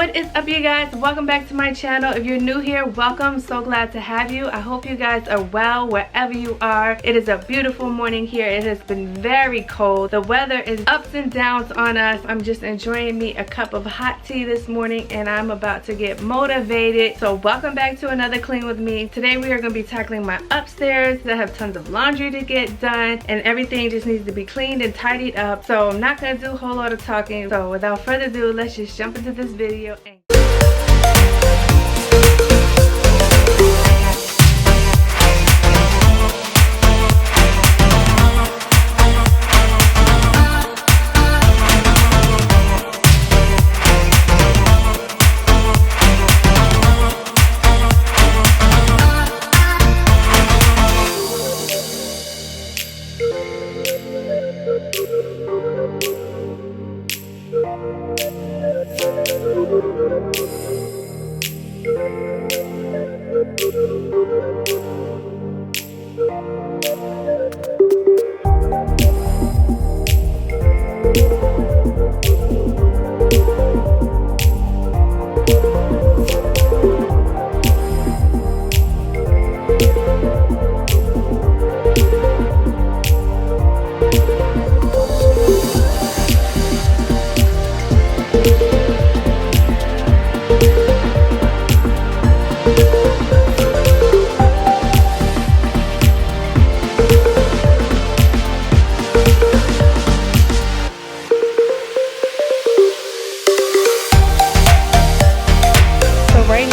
What is up, you guys? Welcome back to my channel. If you're new here, welcome. So glad to have you. I hope you guys are well wherever you are. It is a beautiful morning here. It has been very cold. The weather is ups and downs on us. I'm just enjoying me a cup of hot tea this morning and I'm about to get motivated. So welcome back to another Clean with me. Today we are going to be tackling my upstairs. I have tons of laundry to get done and everything just needs to be cleaned and tidied up. So I'm not going to do a whole lot of talking. So without further ado, let's just jump into this video.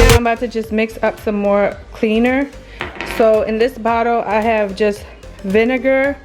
I'm about to just mix up some more cleaner. So in this bottle I have just vinegar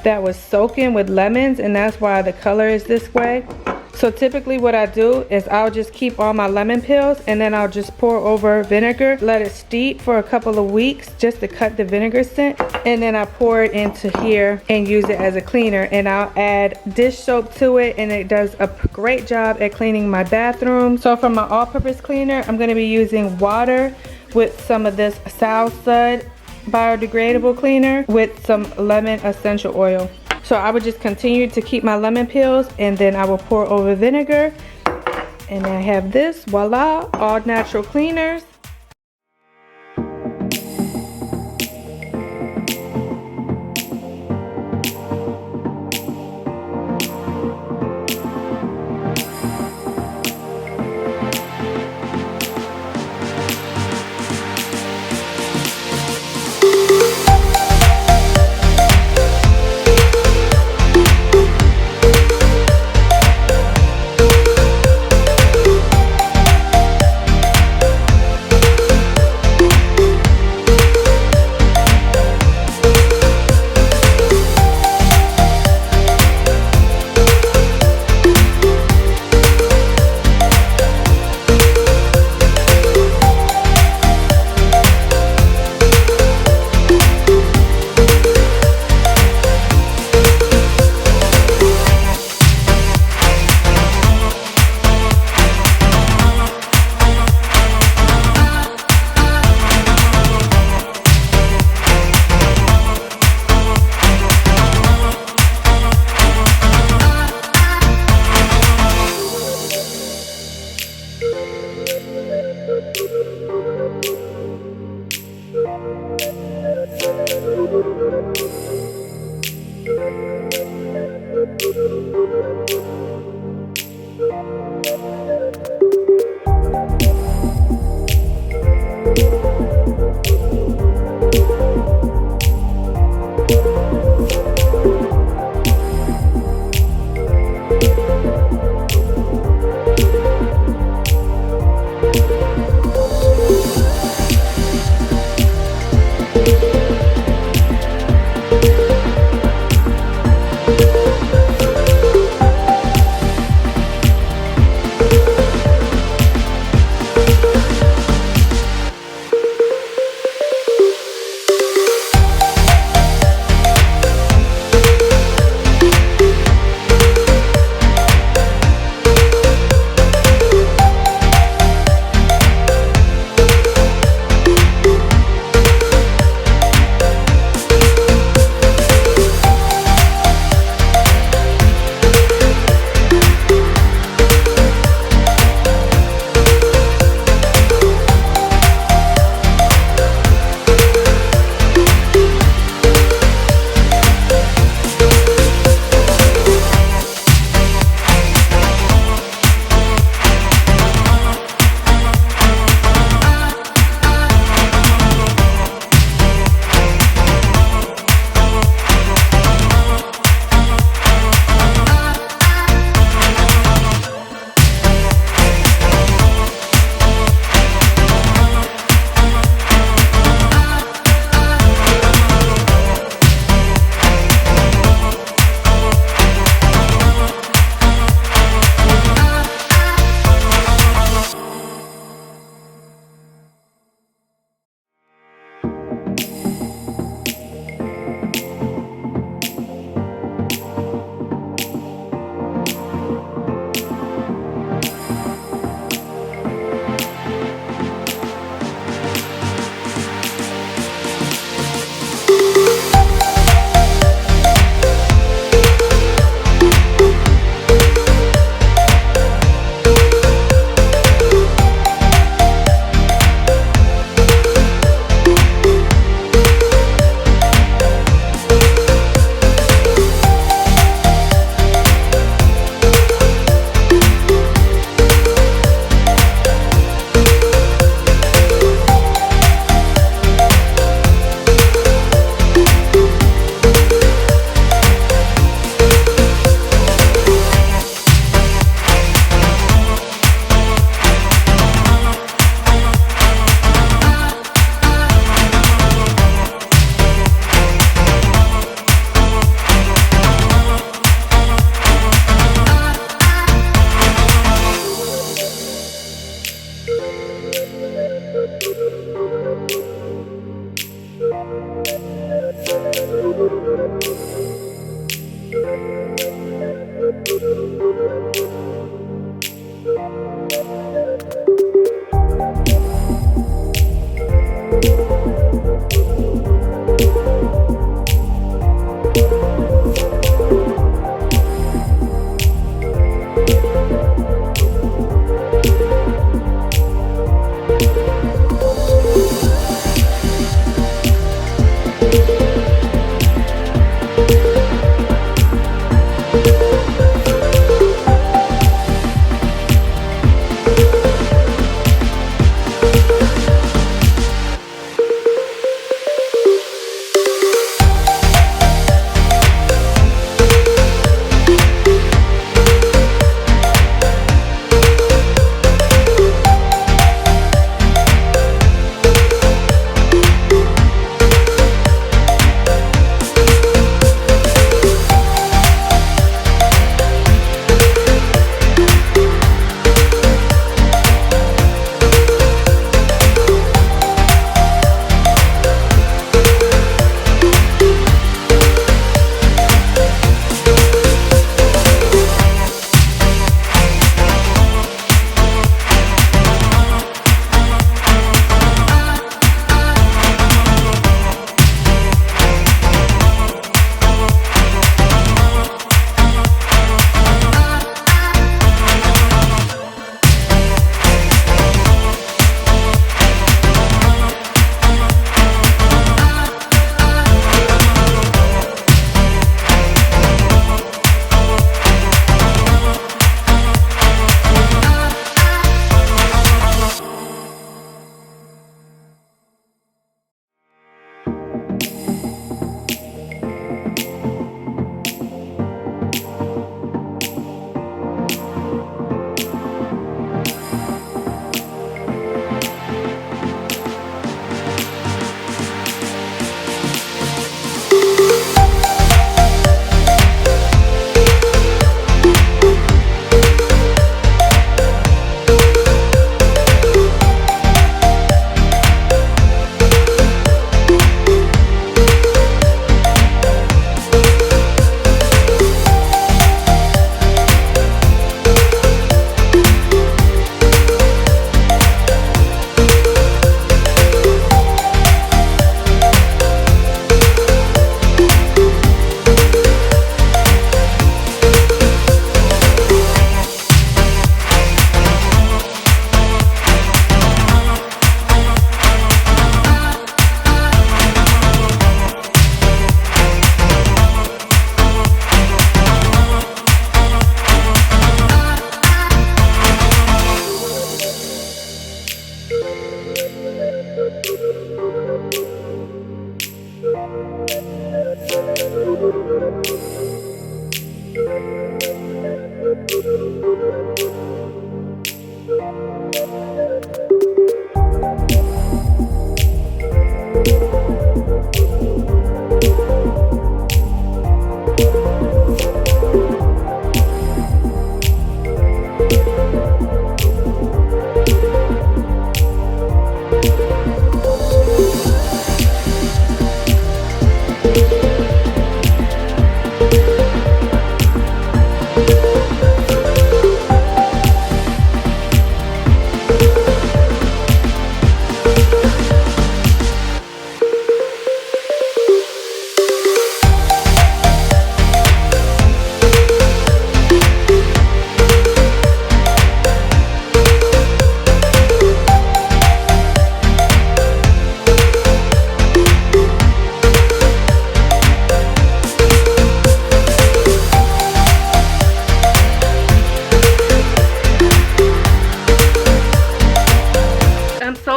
that was soaking with lemons, and that's why the color is this way. So typically what I do is I'll just keep all my lemon peels and then I'll just pour over vinegar, let it steep for a couple of weeks just to cut the vinegar scent, and then I pour it into here and use it as a cleaner. And I'll add dish soap to it and it does a great job at cleaning my bathroom. So for my all-purpose cleaner, I'm going to be using water with some of this Sable biodegradable cleaner with some lemon essential oil. So I would just continue to keep my lemon peels and then I will pour over vinegar, and I have this, voila, all natural cleaners.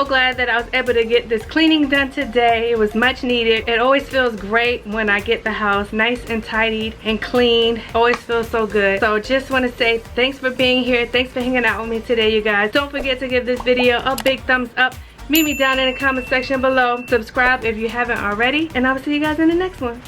so glad that I was able to get this cleaning done today. It was much needed. It always feels great when I get the house nice and tidied and clean. Always feels so good. So just want to say thanks for being here. Thanks for hanging out with me today, you guys. Don't forget to give this video a big thumbs up. Meet me down in the comment section below. Subscribe if you haven't already. And I will see you guys in the next one.